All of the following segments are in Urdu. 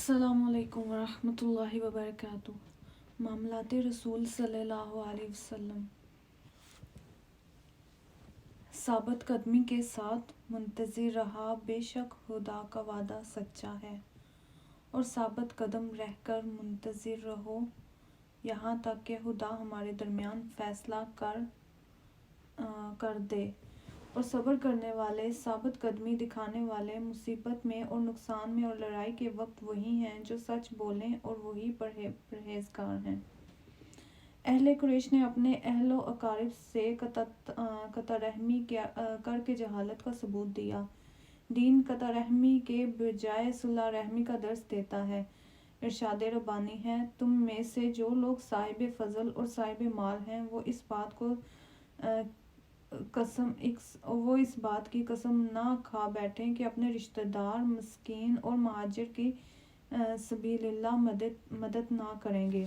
السلام علیکم ورحمۃ اللہ وبرکاتہ۔ معاملات رسول صلی اللہ علیہ وسلم۔ ثابت قدمی کے ساتھ منتظر رہا، بے شک خدا کا وعدہ سچا ہے، اور ثابت قدم رہ کر منتظر رہو یہاں تک کہ خدا ہمارے درمیان فیصلہ کر دے۔ اور صبر کرنے والے، ثابت قدمی دکھانے والے مصیبت میں اور نقصان میں اور لڑائی کے وقت وہی ہیں جو سچ بولیں اور وہی پرہیزگار ہیں۔ اہل قریش نے اپنے اہل و اقارب سے قطع رحمی کر کے جہالت کا ثبوت دیا۔ دین قطع رحمی کے بجائے صلہ رحمی کا درس دیتا ہے۔ ارشاد ربانی ہے، تم میں سے جو لوگ صاحب فضل اور صاحب مال ہیں، وہ اس بات کی قسم نہ کھا بیٹھیں کہ اپنے رشتہ دار، مسکین اور مہاجر کی سبیل اللہ مدد نہ کریں گے،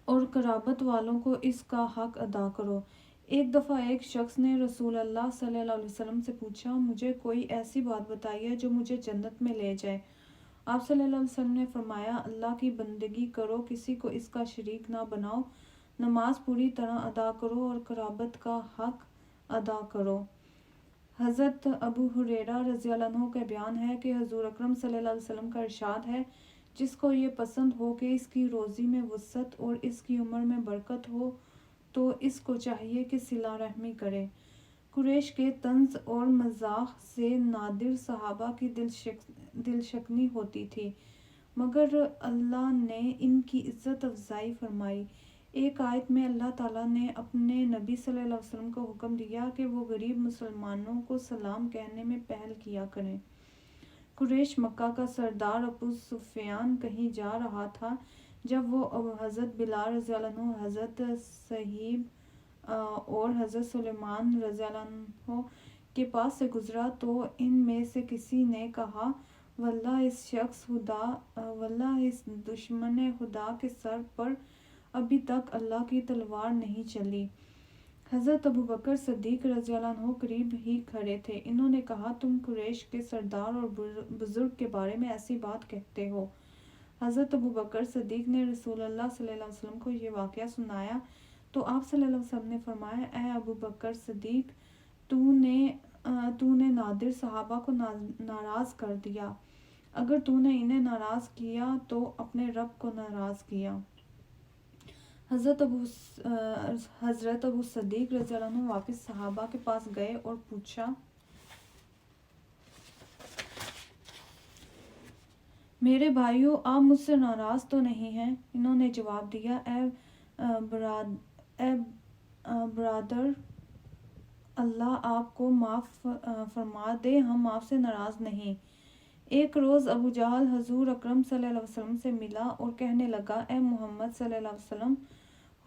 اور قرابت والوں کو اس کا حق ادا کرو۔ ایک دفعہ ایک شخص نے رسول اللہ صلی اللہ علیہ وسلم سے پوچھا، مجھے کوئی ایسی بات بتائیے جو مجھے جنت میں لے جائے۔ آپ صلی اللہ علیہ وسلم نے فرمایا، اللہ کی بندگی کرو، کسی کو اس کا شریک نہ بناؤ، نماز پوری طرح ادا کرو اور قرابت کا حق ادا کرو۔ حضرت ابو ہریرہ رضی اللہ عنہ کا بیان ہے کہ حضور اکرم صلی اللہ علیہ وسلم کا ارشاد ہے، جس کو یہ پسند ہو کہ اس کی روزی میں وسعت اور اس کی عمر میں برکت ہو تو اس کو چاہیے کہ صلہ رحمی کرے۔ قریش کے طنز اور مزاح سے نادر صحابہ کی دل شکنی ہوتی تھی، مگر اللہ نے ان کی عزت افزائی فرمائی۔ ایک آیت میں اللہ تعالیٰ نے اپنے نبی صلی اللہ علیہ وسلم کو حکم دیا کہ وہ غریب مسلمانوں کو سلام کہنے میں پہل کیا کریں۔ قریش مکہ کا سردار ابو سفیان کہیں جا رہا تھا، جب وہ حضرت بلال رضی اللہ عنہ، حضرت صہیب اور حضرت سلیمان رضی اللہ عنہ کے پاس سے گزرا تو ان میں سے کسی نے کہا، واللہ اس دشمن خدا کے سر پر ابھی تک اللہ کی تلوار نہیں چلی۔ حضرت ابوبکر صدیق رضی اللہ عنہ قریب ہی کھڑے تھے۔ انہوں نے کہا، تم قریش کے سردار اور بزرگ کے بارے میں ایسی بات کہتے ہو؟ حضرت ابوبکر صدیق نے رسول اللہ صلی اللہ علیہ وسلم کو یہ واقعہ سنایا تو آپ صلی اللہ علیہ وسلم نے فرمایا، اے ابوبکر صدیق، تو نے نادر صحابہ کو ناراض کر دیا۔ اگر تو نے انہیں ناراض کیا تو اپنے رب کو ناراض کیا۔ حضرت ابو صدیق رضی اللہ عنہ واپس صحابہ کے پاس گئے اور پوچھا، میرے بھائیو، آپ مجھ سے ناراض تو نہیں ہیں؟ انہوں نے جواب دیا، اے برادر، اللہ آپ کو معاف فرما دے، ہم آپ سے ناراض نہیں۔ ایک روز ابو جہل حضور اکرم صلی اللہ علیہ وسلم سے ملا اور کہنے لگا، اے محمد صلی اللہ علیہ وسلم،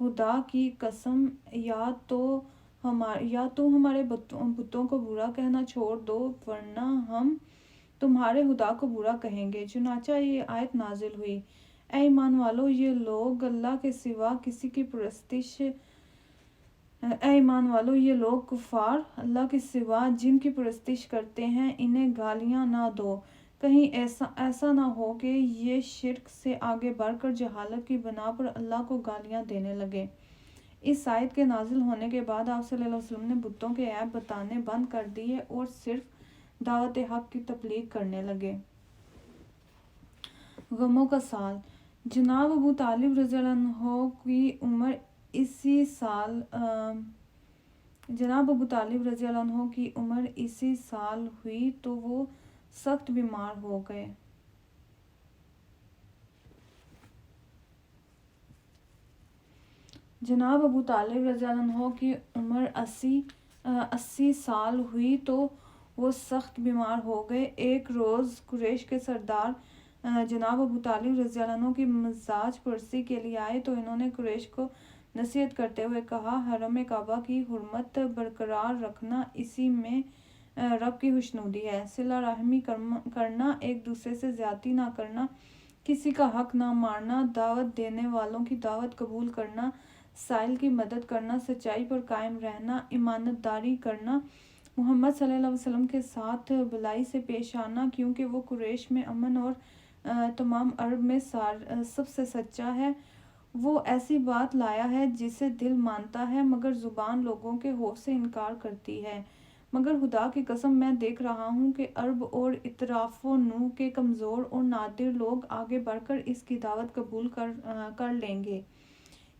خدا کی قسم، یا تو ہمارے بتوں کو برا کہنا چھوڑ دو، ورنہ ہم تمہارے خدا کو برا کہیں گے۔ چنانچہ یہ آیت نازل ہوئی، اے ایمان والو، یہ لوگ اللہ کے سوا کسی کی پرستش کفار اللہ کے سوا جن کی پرستش کرتے ہیں، انہیں گالیاں نہ دو، کہیں ایسا نہ ہو کہ یہ شرک سے آگے بڑھ کر جہالت کی بنا پر اللہ کو گالیاں دینے لگے۔ اس آیت کے نازل ہونے کے بعد آپ صلی اللہ علیہ وسلم نے بتوں کے عیب بتانے بند کر دیے اور صرف دعوت حق کی تبلیغ کرنے لگے۔ غموں کا سال۔ جناب ابو طالب رضی اللہ عنہ کی عمر اسی سال ہوئی تو وہ سخت بیمار ہو گئے۔ جناب ابو طالب رضی اللہ عنہ کی عمر 80 سال ہوئی تو وہ سخت بیمار ہو گئے۔ ایک روز قریش کے سردار جناب ابو طالب رضی اللہ عنہ کی مزاج پرسی کے لیے آئے تو انہوں نے قریش کو نصیحت کرتے ہوئے کہا، حرم کعبہ کی حرمت برقرار رکھنا، اسی میں رب کی خوشنودی ہے۔ صلہ رحمی کرنا، ایک دوسرے سے زیادتی نہ کرنا، کسی کا حق نہ مارنا، دعوت دینے والوں کی دعوت قبول کرنا، سائل کی مدد کرنا، سچائی پر قائم رہنا، امانت داری کرنا، محمد صلی اللہ علیہ وسلم کے ساتھ بلائی سے پیش آنا، کیونکہ وہ قریش میں امن اور تمام عرب میں سب سے سچا ہے۔ وہ ایسی بات لایا ہے جسے دل مانتا ہے مگر زبان لوگوں کے خوف سے انکار کرتی ہے۔ مگر خدا کی قسم میں دیکھ رہا ہوں کہ عرب اور اطراف و نو کے کمزور اور نادر لوگ آگے بڑھ کر اس کی دعوت قبول کر لیں گے،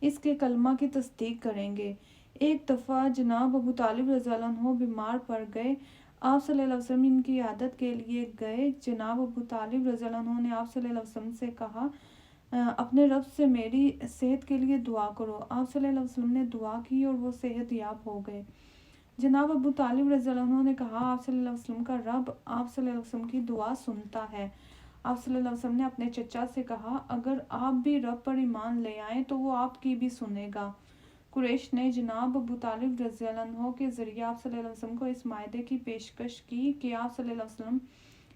اس کے کلمہ کی تصدیق کریں گے۔ ایک دفعہ جناب ابو طالب رضی اللہ عنہ بیمار پڑ گئے۔ آپ صلی اللہ علیہ وسلم ان کی عیادت کے لیے گئے۔ جناب ابو طالب رضی اللہ عنہ نے آپ صلی اللہ علیہ وسلم سے کہا، اپنے رب سے میری صحت کے لیے دعا کرو۔ آپ صلی اللہ علیہ وسلم نے دعا کی اور وہ صحت یاب ہو گئے۔ جناب ابو طالب رضی اللہ عنہ نے کہا، آپ صلی اللہ علیہ وسلم کا رب آپ صلی اللہ علیہ وسلم کی دعا سنتا ہے۔ آپ صلی اللہ علیہ وسلم نے اپنے چچا سے کہا، اگر آپ بھی رب پر ایمان لے آئیں تو وہ آپ کی بھی سنے گا۔ قریش نے جناب ابو طالب رضی اللہ عنہ کے ذریعے آپ صلی اللہ علیہ وسلم کو اس معاہدے کی پیشکش کی کہ آپ صلی اللہ علیہ وسلم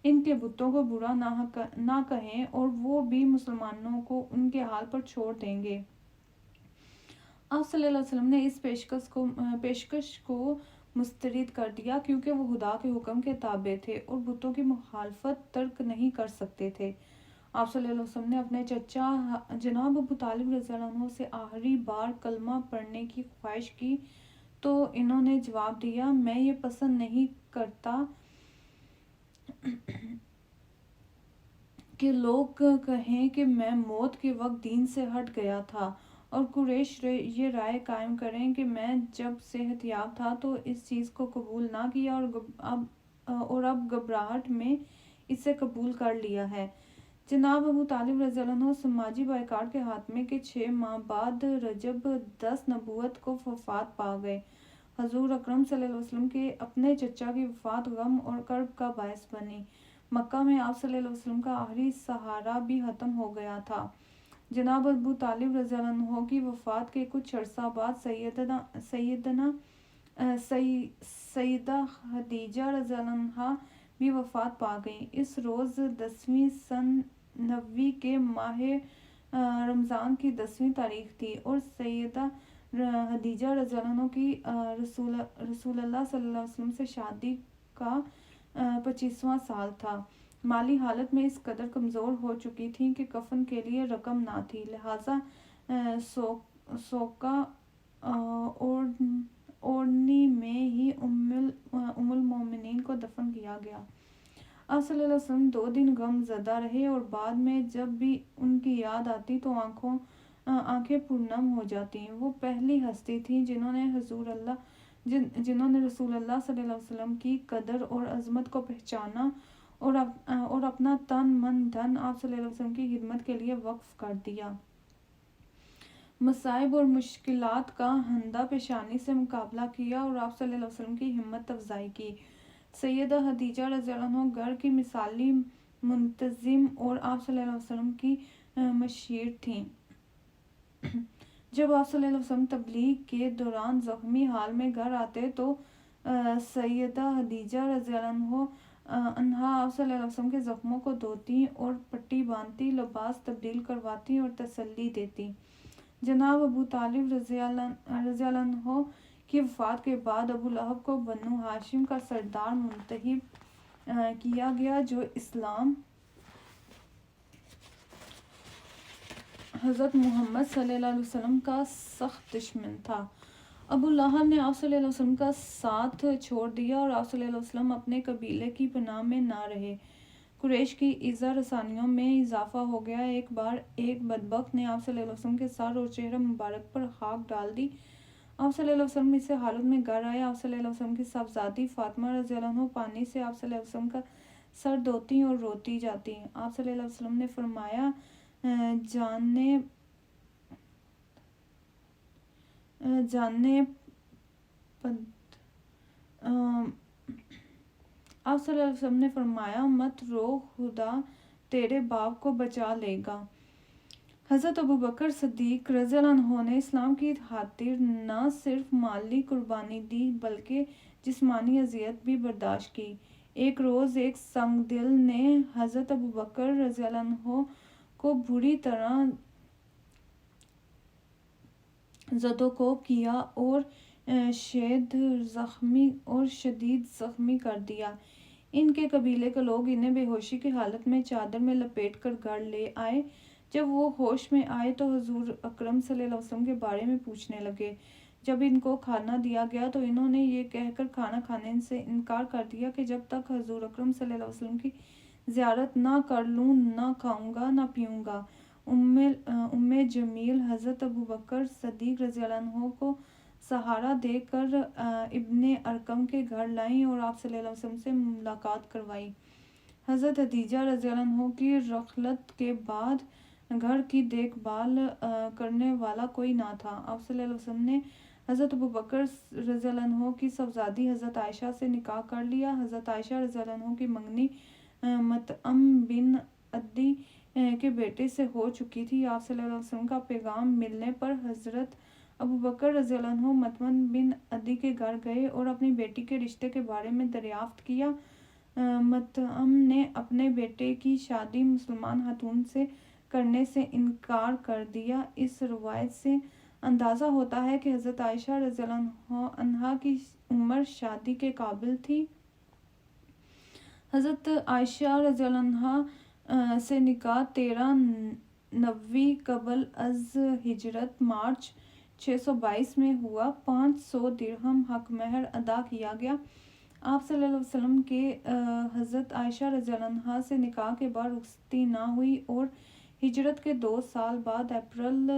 ان کے بتوں کو برا نہ کہیں اور وہ بھی مسلمانوں کو ان کے حال پر چھوڑ دیں گے۔ آپ صلی اللہ علیہ وسلم نے اس پیشکش کو مسترد کر دیا، کیونکہ وہ خدا کے حکم کے تابع تھے اور بتوں کی مخالفت ترک نہیں کر سکتے تھے۔ آپ صلی اللہ علیہ وسلم نے اپنے چچا جناب ابو طالب رضی اللہ عنہ سے آخری بار کلمہ پڑھنے کی خواہش کی تو انہوں نے جواب دیا، میں یہ پسند نہیں کرتا کہ لوگ کہیں کہ میں موت کے وقت دین سے ہٹ گیا تھا، اور قریش یہ رائے قائم کریں کہ میں جب صحت یاب تھا تو اس چیز کو قبول نہ کیا اور اب گھبراہٹ میں اسے قبول کر لیا ہے۔ جناب ابو طالب رضی اللہ عنہ سماجی بائیکاٹ کے خاتمے کے 6 ماہ بعد رجب 10 نبوت کو وفات پا گئے۔ حضور اکرم صلی اللہ علیہ وسلم کے اپنے چچا کی وفات غم اور کرب کا باعث بنی۔ مکہ میں آپ صلی اللہ علیہ وسلم کا آخری سہارا بھی ختم ہو گیا تھا۔ جناب ابو طالب رضی اللہ عنہ کی وفات کے کچھ عرصہ بعد سیدہ خدیجہ رضی اللہ عنہا بھی وفات پا گئیں۔ اس روز 10ویں سن نبوی کے ماہ رمضان کی 10ویں تاریخ تھی اور سیدہ خدیجہ رضی اللہ عنہ کی رسول اللہ صلی اللہ علیہ وسلم سے شادی کا 25واں سال تھا۔ مالی حالت میں اس قدر کمزور ہو چکی تھیں کہ کفن کے لیے رقم نہ تھی، لہٰذا سوکا اوڑھنی میں ہی ام المومنین کو دفن کیا گیا۔ آپ صلی اللہ علیہ وسلم 2 دن غم زدہ رہے اور بعد میں جب بھی ان کی یاد آتی تو آنکھیں پرنم ہو جاتی۔ وہ پہلی ہستی تھیں جنہوں نے رسول اللہ صلی اللہ علیہ وسلم کی قدر اور عظمت کو پہچانا اور اپنا تن من دھن آپ صلی اللہ علیہ وسلم کی خدمت کے لیے وقف کر دیا۔ مصائب اور مشکلات کا ہندہ پیشانی سے مقابلہ کیا اور آپ صلی اللہ علیہ وسلم کی ہمت افزائی کی۔ سیدہ خدیجہ رضی اللہ عنہ گھر کی مثالی منتظم اور آپ صلی اللہ علیہ وسلم کی مشیر تھیں۔ جب آپ صلی اللہ علیہ وسلم تبلیغ کے دوران زخمی حال میں گھر آتے تو سیدہ خدیجہ رضی اللہ عنہا آپ صلی اللہ علیہ وسلم کے زخموں کو دھوتی اور پٹی باندھتی، لباس تبدیل کرواتی اور تسلی دیتی۔ جناب ابو طالب رضی اللہ عنہ کی وفات کے بعد ابو لہب کو بنو ہاشم کا سردار منتخب کیا گیا، جو اسلام حضرت محمد صلی اللہ علیہ وسلم کا سخت دشمن تھا۔ ابو لہب نے آپ صلی اللہ علیہ وسلم کا ساتھ چھوڑ دیا اور آپ صلی اللہ علیہ وسلم اپنے قبیلے کی پناہ میں نہ رہے۔ قریش کی ایذا رسانیوں میں اضافہ ہو گیا۔ ایک بار ایک بدبخت نے آپ صلی اللہ علیہ وسلم کے سر اور چہرہ مبارک پر خاک ڈال دی۔ آپ صلی اللہ علیہ وسلم اسی حالت میں گھر آئے۔ آپ صلی اللہ علیہ وسلم کی صاحبزادی فاطمہ رضی اللہ عنہ پانی سے آپ صلی اللہ علیہ وسلم کا سر دھوتی اور روتی جاتی۔ آپ صلی اللہ علیہ وسلم نے فرمایا، مت رو، خدا تیرے باپ کو بچا لے گا۔ حضرت ابوبکر صدیق رضی اللہ عنہ نے اسلام کی خاطر نہ صرف مالی قربانی دی بلکہ جسمانی اذیت بھی برداشت کی۔ ایک روز ایک سنگ دل نے حضرت ابوبکر رضی اللہ عنہ کو بری طرح زد و کوب کیا اور شدید زخمی کر دیا۔ ان کے قبیلے کے لوگ انہیں بے ہوشی کی حالت میں چادر میں لپیٹ کر گھر لے آئے۔ جب وہ ہوش میں آئے تو حضور اکرم صلی اللہ علیہ وسلم کے بارے میں پوچھنے لگے۔ جب ان کو کھانا دیا گیا تو انہوں نے یہ کہہ کر کھانا کھانے سے انکار کر دیا کہ جب تک حضور اکرم صلی اللہ علیہ وسلم کی زیارت نہ کر لوں نہ کھاؤں گا نہ پیوں گا۔ ام جمیل حضرت ابوبکر صدیق رضی اللہ عنہ کو سہارا دے کر ابن ارقم کے گھر لائیں اور آپ صلی اللہ علیہ وسلم سے ملاقات کروائی۔ حضرت خدیجہ رضی اللہ عنہ کی رخلت کے بعد گھر کی دیکھ بھال کرنے والا کوئی نہ تھا۔ آپ صلی اللہ علیہ وسلم نے حضرت ابوبکر رضی اللہ عنہ کی صاحبزادی حضرت عائشہ سے نکاح کر لیا۔ حضرت عائشہ رضی اللہ عنہ کی منگنی مطعم بن عدی کے بیٹے سے ہو چکی تھی۔ آپ صلی اللہ علیہ وسلم کا پیغام ملنے پر حضرت ابوبکر رضی اللہ عنہ مطعم بن عدی کے گھر گئے اور اپنی بیٹی کے رشتے کے بارے میں دریافت کیا۔ مطعم نے اپنے بیٹے کی شادی مسلمان خاتون سے کرنے سے انکار کر دیا۔ اس روایت سے اندازہ ہوتا ہے کہ حضرت عائشہ رضی اللہ عنہا کی عمر شادی کے قابل تھی۔ حضرت عائشہ رضی اللہ عنہا سے نکاح 13 قبل از ہجرت مارچ 622 میں ہوا۔ 500 درہم حق مہر ادا کیا گیا۔ آپ صلی اللہ علیہ وسلم کے حضرت عائشہ رضی اللہ عنہا سے نکاح کے بعد رخصتی نہ ہوئی اور ہجرت کے 2 سال بعد اپریل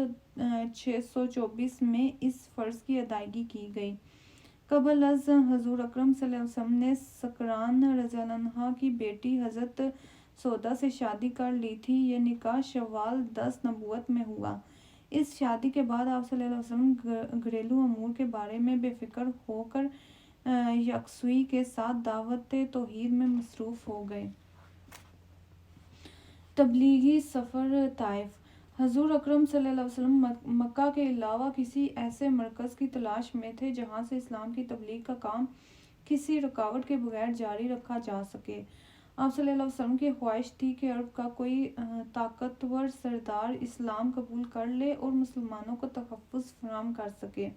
624 میں اس فرض کی ادائیگی کی گئی۔ قبل از حضور اکرم صلی اللہ علیہ وسلم نے سکران رضی اللہ عنہا کی بیٹی حضرت سودا سے شادی کر لی تھی۔ یہ نکاح شوال 10 نبوت میں ہوا۔ اس شادی کے بعد آپ صلی اللہ علیہ وسلم گھریلو امور کے بارے میں بے فکر ہو کر یکسوئی کے ساتھ دعوت توحید میں مصروف ہو گئے۔ تبلیغی سفر طائف۔ حضور اکرم صلی اللہ علیہ وسلم مکہ کے علاوہ کسی ایسے مرکز کی تلاش میں تھے جہاں سے اسلام کی تبلیغ کا کام کسی رکاوٹ کے بغیر جاری رکھا جا سکے۔ آپ صلی اللہ علیہ وسلم کی خواہش تھی کہ عرب کا کوئی طاقتور سردار اسلام قبول کر لے اور مسلمانوں کو تحفظ فراہم کر سکے۔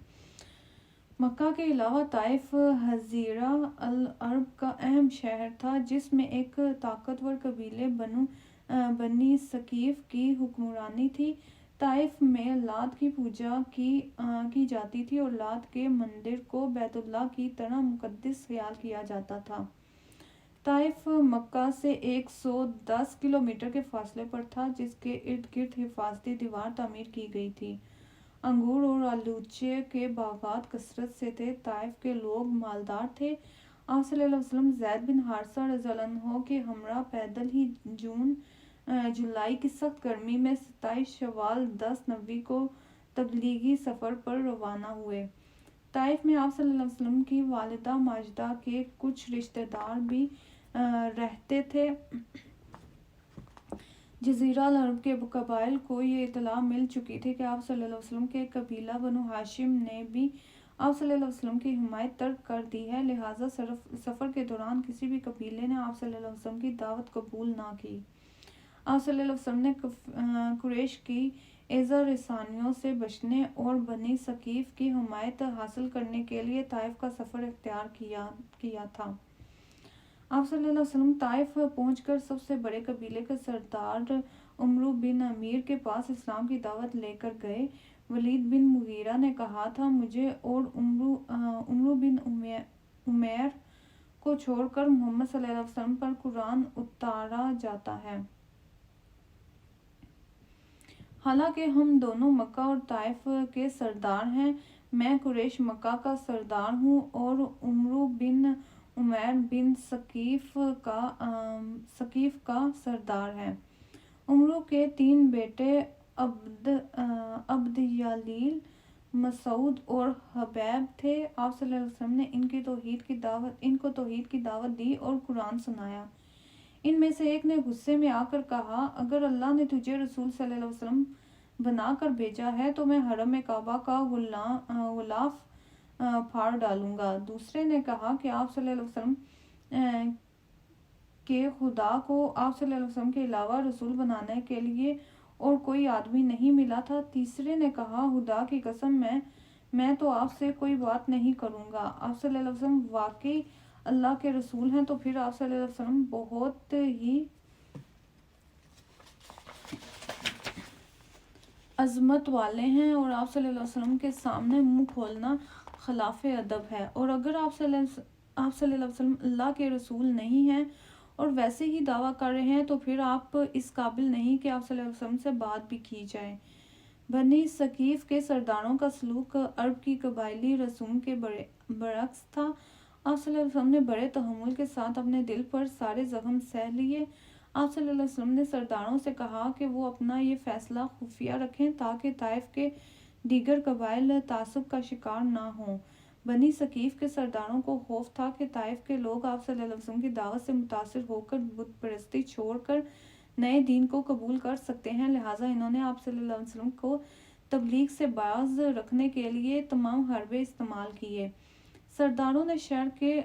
مکہ کے علاوہ طائف جزیرہ العرب کا اہم شہر تھا جس میں ایک طاقتور قبیلے بنی ثقیف کی حکمرانی تھی۔ طائف میں لات کی پوجا کی جاتی تھی اور لات کے مندر کو بیت اللہ کی طرح مقدس خیال کیا جاتا تھا۔ طائف مکہ سے 110 کلومیٹر کے فاصلے پر تھا جس کے ارد گرد حفاظتی دیوار تعمیر کی گئی تھی۔ انگور اور آلوچے کے باغات کثرت سے تھے۔ طائف کے لوگ مالدار تھے۔ آپ صلی اللہ علیہ وسلم زید بن حارثہ رضی اللہ عنہ کے ہمراہ پیدل ہی جولائی کی سخت گرمی میں 27 شوال 10 کو تبلیغی سفر پر روانہ ہوئے۔ طائف میں آپ صلی اللہ علیہ وسلم کی والدہ ماجدہ کے کچھ رشتہ دار بھی رہتے تھے۔ جزیرہ العرب کے قبائل کو یہ اطلاع مل چکی تھی کہ آپ صلی اللہ علیہ وسلم کے قبیلہ بنو ہاشم نے بھی آپ صلی اللہ علیہ وسلم کی حمایت ترک کر دی ہے، لہٰذا سفر کے دوران کسی بھی قبیلے نے آپ صلی اللہ علیہ وسلم کی دعوت قبول نہ کی۔ آپ صلی اللہ علیہ وسلم نے قریش کی ایذا رسانیوں سے بچنے اور بنی ثقیف کی حمایت حاصل کرنے کے لیے طائف کا سفر اختیار کیا تھا۔ آپ صلی اللہ علیہ وسلم طائف پہنچ کر سب سے بڑے قبیلے کے سردار عمرو بن امیر کے پاس اسلام کی دعوت لے کر گئے۔ ولید بن مغیرہ نے کہا تھا، مجھے اور عمرو بن امیر کو چھوڑ کر محمد صلی اللہ علیہ وسلم پر قرآن اتارا جاتا ہے۔ حالانکہ ہم دونوں مکہ اور طائف کے سردار ہیں۔ میں قریش مکہ کا سردار ہوں اور عمرو بن امیر بن ثقیف کا سردار ہے۔ عمرو کے 3 بیٹے عبد یلیل، مسعود اور حبیب تھے۔ آپ صلی اللہ علیہ وسلم نے ان کو توحید کی دعوت دی اور قرآن سنایا۔ ان میں سے ایک نے غصے میں آ کر کہا، اگر اللہ نے تجھے رسول صلی اللہ علیہ وسلم بنا کر بھیجا ہے تو میں حرم کعبہ کا غلاف پھاڑ ڈالوں گا۔ دوسرے نے کہا کہ آپ صلی اللہ علیہ وسلم کہ خدا کو آپ صلی اللہ علیہ وسلم کے علاوہ رسول بنانے کے لیے اور کوئی آدمی نہیں ملا تھا۔ تیسرے نے کہا، خدا کی قسم میں میں تو آپ سے کوئی بات نہیں کروں گا۔ آپ صلی اللہ علیہ وسلم واقعی اللہ کے رسول ہیں۔ تو پھر آپ صلی اللہ علیہ وسلم بہت ہی عظمت والے ہیں، اور آپ صلی اللہ علیہ وسلم کے سامنے منہ کھولنا خلاف ادب ہے۔ اور اگر آپ صلی اللہ علیہ وسلم اللہ کے رسول نہیں ہیں اور ویسے ہی دعویٰ کر رہے ہیں، تو پھر آپ اس قابل نہیں کہ آپ صلی اللہ علیہ وسلم سے بات بھی کی جائے۔ بنی ثقیف کے سرداروں کا سلوک عرب کی قبائلی رسوم کے برعکس تھا۔ آپ صلی اللہ علیہ وسلم نے بڑے تحمل کے ساتھ اپنے دل پر سارے زخم سہ لیے۔ آپ صلی اللہ علیہ وسلم نے سرداروں سے کہا کہ وہ اپنا یہ فیصلہ خفیہ رکھیں تاکہ طائف کے دیگر قبائل تعصب کا شکار نہ ہوں۔ بنی ثقیف کے سرداروں کو خوف تھا کہ طائف کے لوگ آپ صلی اللہ علیہ وسلم کی دعوت سے متاثر ہو کر بت پرستی چھوڑ کر نئے دین کو قبول کر سکتے ہیں، لہٰذا انہوں نے آپ صلی اللہ علیہ وسلم کو تبلیغ سے باز رکھنے کے لیے تمام حربے استعمال کیے۔ سرداروں نے شہر کے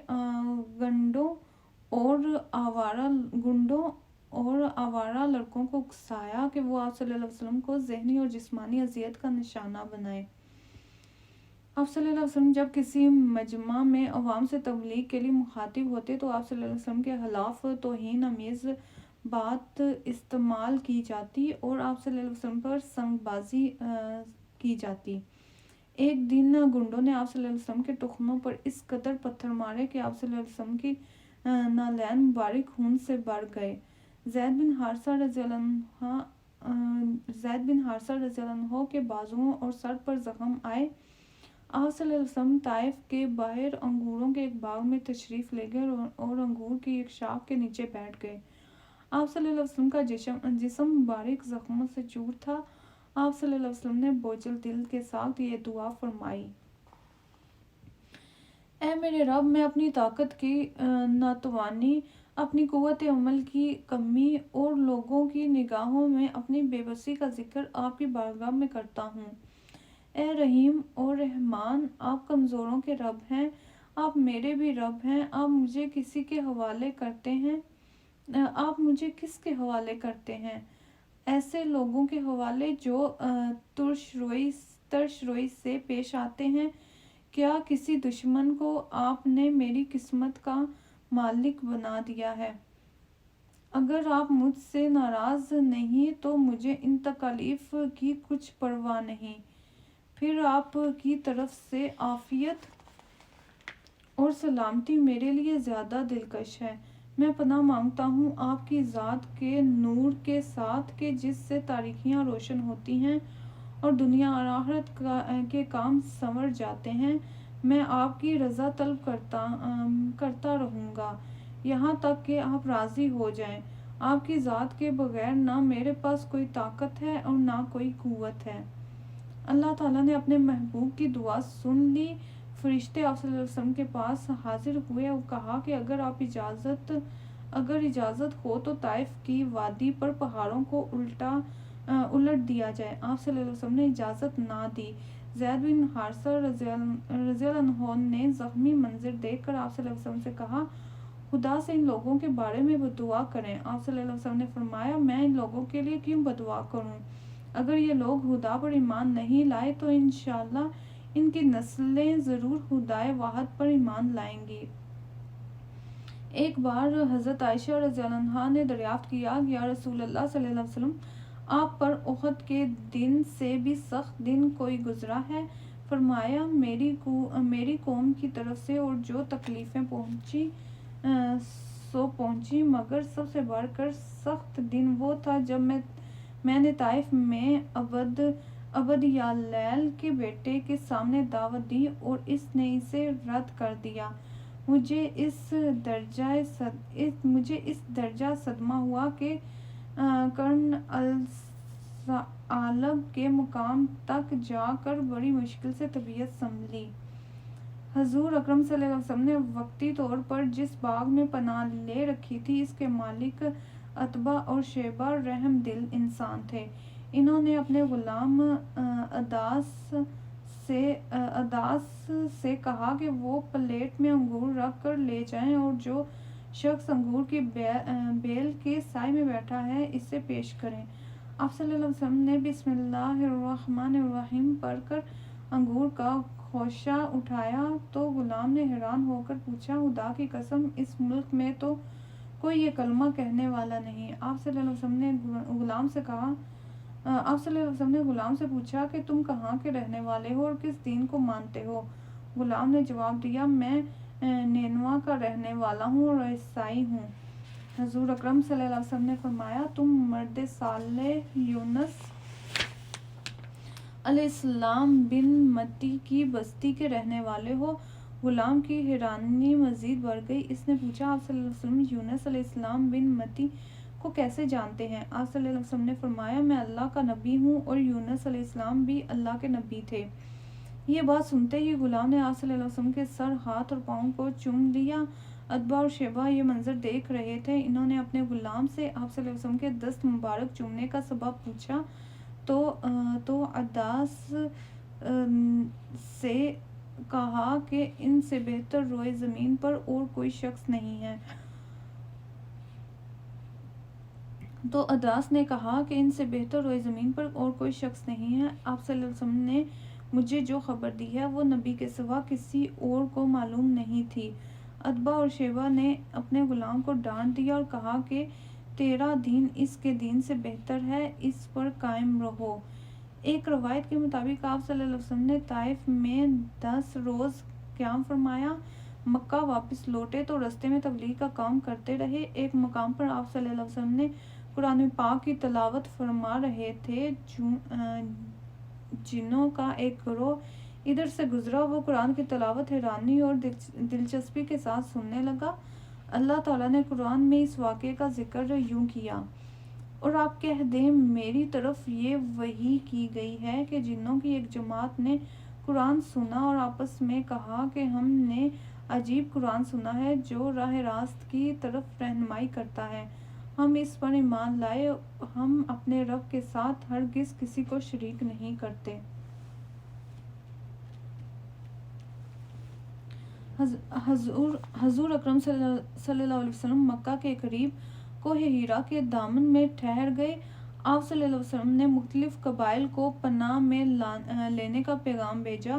گنڈوں اور آوارہ لڑکوں کو اکسایا کہ وہ آپ صلی اللہ علیہ وسلم کو ذہنی اور جسمانی اذیت کا نشانہ بنائیں۔ آپ صلی اللہ علیہ وسلم جب کسی مجمع میں عوام سے تبلیغ کے لیے مخاطب ہوتے تو آپ صلی اللہ علیہ وسلم کے خلاف توہین آمیز بات استعمال کی جاتی اور آپ صلی اللہ علیہ وسلم پر سنگ بازی کی جاتی۔ ایک دن گنڈوں نے آپ صلی اللہ علیہ وسلم کے ٹخنوں پر اس قدر پتھر مارے کہ آپ صلی اللہ علیہ وسلم کی نالین مبارک خون سے بھر گئے۔ زید بن حارثہ رضی اللہ عنہ کے بازوؤں اور سر پر زخم آئے۔ آپ صلی اللہ علیہ وسلم طائف کے باہر انگوروں کے ایک باغ میں تشریف لے گئے اور انگور کی ایک شاخ کے نیچے بیٹھ گئے۔ آپ صلی اللہ علیہ وسلم کا جسم مبارک زخموں سے چور تھا۔ آپ صلی اللہ علیہ وسلم نے بوجھل دل کے ساتھ یہ دعا فرمائی: اے میرے رب، میں اپنی طاقت کی ناتوانی، اپنی قوت عمل کی کمی اور لوگوں کی نگاہوں میں اپنی بے بسی کا ذکر آپ کی بارگاہ میں کرتا ہوں۔ اے رحیم اور رحمان، آپ کمزوروں کے رب ہیں، آپ میرے بھی رب ہیں۔ آپ مجھے کس کے حوالے کرتے ہیں؟ ایسے لوگوں کے حوالے جو ترش روی سے پیش آتے ہیں۔ کیا کسی دشمن کو آپ نے میری قسمت کا مالک بنا دیا ہے؟ اگر آپ مجھ سے ناراض نہیں تو مجھے ان تکالیف کی کچھ پرواہ نہیں۔ پھر آپ کی طرف سے عافیت اور سلامتی میرے لیے زیادہ دلکش ہے۔ میں پناہ مانگتا ہوں آپ کی ذات کے نور کے ساتھ کہ جس سے تاریکیاں روشن ہوتی ہیں اور دنیا اور آخرت کے کام سنور جاتے ہیں۔ میں آپ کی رضا طلب کرتا رہوں گا یہاں تک کہ آپ راضی ہو جائیں۔ آپ کی ذات کے بغیر نہ میرے پاس کوئی طاقت ہے اور نہ کوئی قوت ہے۔ اللہ تعالیٰ نے اپنے محبوب کی دعا سن لی۔ فرشتے آپ صلی اللہ علیہ وسلم کے پاس حاضر ہوئے اور کہا کہ اگر اجازت ہو تو طائف کی وادی پر پہاڑوں کو الٹ دیا جائے۔ آپ صلی اللہ علیہ وسلم نے اجازت نہ دی۔ زید بن حارثہ رضی اللہ عنہ نے زخمی منظر دیکھ کر آپ صلی اللہ علیہ وسلم سے کہا: خدا سے ان لوگوں کے بارے میں بدعا کریں۔ آپ صلی اللہ علیہ وسلم نے فرمایا: میں ان لوگوں کے لیے کیوں بدعا کروں؟ اگر یہ لوگ خدا پر ایمان نہیں لائے تو انشاءاللہ ان کی نسلیں ضرور خدائے واحد پر ایمان لائیں گی۔ ایک بار حضرت عائشہ رضی اللہ عنہا نے دریافت کیا: یا رسول اللہ صلی اللہ علیہ وسلم، آپ پر احد کے دن سے بھی سخت دن کوئی گزرا ہے؟ فرمایا: میری قوم کی طرف سے اور جو تکلیفیں پہنچی سو پہنچی، مگر سب سے بڑھ کر سخت دن وہ تھا جب میں نے طائف میں عبد یالیل کے بیٹے کے سامنے دعوت دی اور اس نے اسے رد کر دیا۔ مجھے اس درجہ صدمہ ہوا کہ قرن الثعلب کے مقام تک جا کر بڑی مشکل سے طبیعت سنبھلی۔ حضور اکرم صلی اللہ علیہ وسلم نے وقتی طور پر جس باغ میں پناہ لے رکھی تھی، اس کے مالک عتبہ اور شیبہ رحم دل انسان تھے۔ انہوں نے اپنے غلام عداس سے کہا کہ وہ پلیٹ میں انگور رکھ کر لے جائیں اور جو شخص انگور کی بیل کے سائے میں بیٹھا ہے اسے پیش کریں۔ آپ صلی اللہ علیہ وسلم نے بسم اللہ الرحمن الرحیم پڑھ کر انگور کا خوشہ اٹھایا تو غلام نے حیران ہو کر پوچھا، خدا کی قسم اس ملک میں تو کوئی یہ کلمہ کہنے والا نہیں۔ آپ صلی اللہ علیہ وسلم نے غلام سے کہا آپ صلی اللہ علیہ وسلم نے غلام سے پوچھا کہ تم کہاں کے رہنے والے ہو اور کس دین کو مانتے ہو؟ غلام نے جواب دیا، میں نینوا کا رہنے والا ہوں اور عیسائی ہوں۔ حضور اکرم صلی اللہ علیہ وسلم نے فرمایا، تم مرد صالح یونس علیہ السلام بن متی کی بستی کے رہنے والے ہو۔ غلام کی حیرانی مزید بڑھ گئی۔ اس نے پوچھا، آپ صلی اللہ علیہ وسلم یونس علیہ السلام بن متی کو کیسے جانتے ہیں؟ آپ صلی اللہ علیہ وسلم نے فرمایا، میں اللہ کا نبی ہوں اور یونس علیہ السلام بھی اللہ کے نبی تھے۔ یہ بات سنتے ہی غلام نے آپ صلی اللہ علیہ وسلم کے سر، ہاتھ اور پاؤں کو چوم لیا۔ اتباع اور شیبہ یہ منظر دیکھ رہے تھے۔ انہوں نے اپنے غلام سے آپ صلی اللہ علیہ وسلم کے دست مبارک چومنے کا سبب پوچھا تو عداس سے کہا کہ ان سے بہتر روئے زمین پر اور کوئی شخص نہیں ہے۔ عداس نے کہا کہ ان سے بہتر روئے زمین پر اور کوئی شخص نہیں ہے۔ آپ صلی اللہ علیہ وسلم نے مجھے جو خبر دی ہے وہ نبی کے سوا کسی اور کو معلوم نہیں تھی۔ اتباع اور شیبہ نے اپنے غلام کو ڈانٹ دیا اور کہا کہ تیرا دین اس کے دین سے بہتر ہے، اس پر قائم رہو۔ ایک روایت کے مطابق آپ صلی اللہ علیہ وسلم نے طائف میں 10 روز قیام فرمایا۔ مکہ واپس لوٹے تو رستے میں تبلیغ کا کام کرتے رہے۔ ایک مقام پر آپ صلی اللہ علیہ وسلم نے قرآن پاک کی تلاوت فرما رہے تھے۔ جنوں کا ایک گروہ ادھر سے گزرا، وہ قرآن کی تلاوت حیرانی اور دلچسپی کے ساتھ سننے لگا۔ اللہ تعالیٰ نے قرآن میں اس واقعے کا ذکر یوں کیا، اور آپ کہہ دیں میری طرف یہ وحی کی گئی ہے کہ جنوں کی ایک جماعت نے قرآن سنا اور آپس میں کہا کہ ہم نے عجیب قرآن سنا ہے جو راہ راست کی طرف رہنمائی کرتا ہے۔ ہم اس پر ایمان لائے، ہم اپنے رب کے ساتھ ہرگز کسی کو شریک نہیں کرتے۔ حضور اکرم صلی اللہ علیہ وسلم مکہ کے قریب کوہ ہیرا کے دامن میں ٹھہر گئے۔ آپ صلی اللہ علیہ وسلم نے مختلف قبائل کو پناہ میں لینے کا پیغام بھیجا۔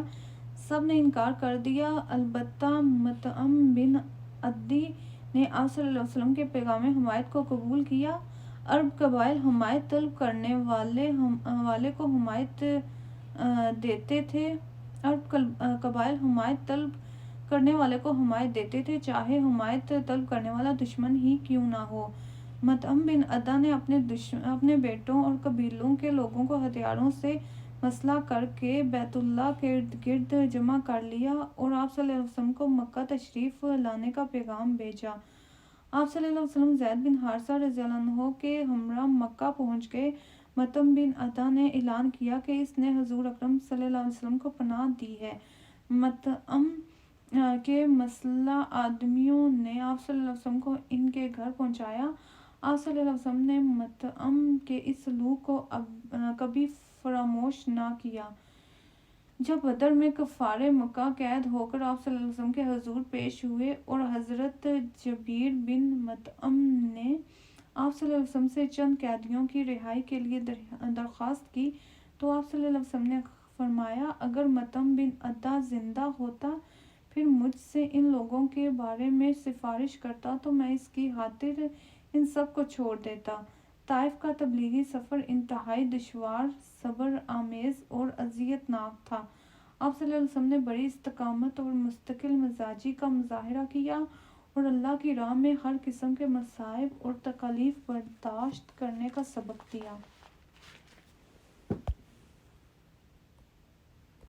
سب نے انکار کر دیا، البتہ مطعم بن عدی نے آپ صلی اللہ علیہ وسلم کے پیغام حمایت کو قبول کیا۔ عرب قبائل حمایت طلب کرنے والے کو حمایت دیتے تھے چاہے حمایت طلب کرنے والا دشمن ہی کیوں نہ ہو۔ مطعم بن عدی نے اپنے بیٹوں اور قبیلوں کے لوگوں کو ہتھیاروں سے مسلح کر کے بیت اللہ کے گرد جمع کر لیا اور آپ صلی اللہ علیہ وسلم کو مکہ تشریف لانے کا پیغام بھیجا۔ آپ صلی اللہ علیہ وسلم زید بن حارثہ رضی اللہ عنہ کے ہمراہ مکہ پہنچ گئے۔ مطعم بن عدی نے اعلان کیا کہ اس نے حضور اکرم صلی اللہ علیہ وسلم کو پناہ دی ہے۔ مطعم کے مسلح آدمیوں نے آپ صلی اللہ علیہ وسلم کو ان کے گھر پہنچایا۔ آپ صلی اللہ علیہ وسلم نے مطعم کے اس سلوک کو کبھی فراموش نہ کیا۔ جب بدر میں کفار مکہ قید ہو کر آپ صلی اللہ علیہ وسلم کے حضور پیش ہوئے اور حضرت جبیر بن مطعم نے آپ صلی اللہ علیہ وسلم سے چند قیدیوں کی رہائی کے لیے درخواست کی تو آپ صلی اللہ علیہ وسلم نے فرمایا، اگر مطعم بن عدی زندہ ہوتا پھر مجھ سے ان لوگوں کے بارے میں سفارش کرتا تو میں اس کی خاطر ان سب کو چھوڑ دیتا۔ طائف کا تبلیغی سفر انتہائی دشوار، صبر آمیز اور اذیت ناک تھا۔ آپ صلی اللہ علیہ وسلم نے بڑی استقامت اور مستقل مزاجی کا مظاہرہ کیا اور اللہ کی راہ میں ہر قسم کے مصائب اور تکالیف برداشت کرنے کا سبق دیا۔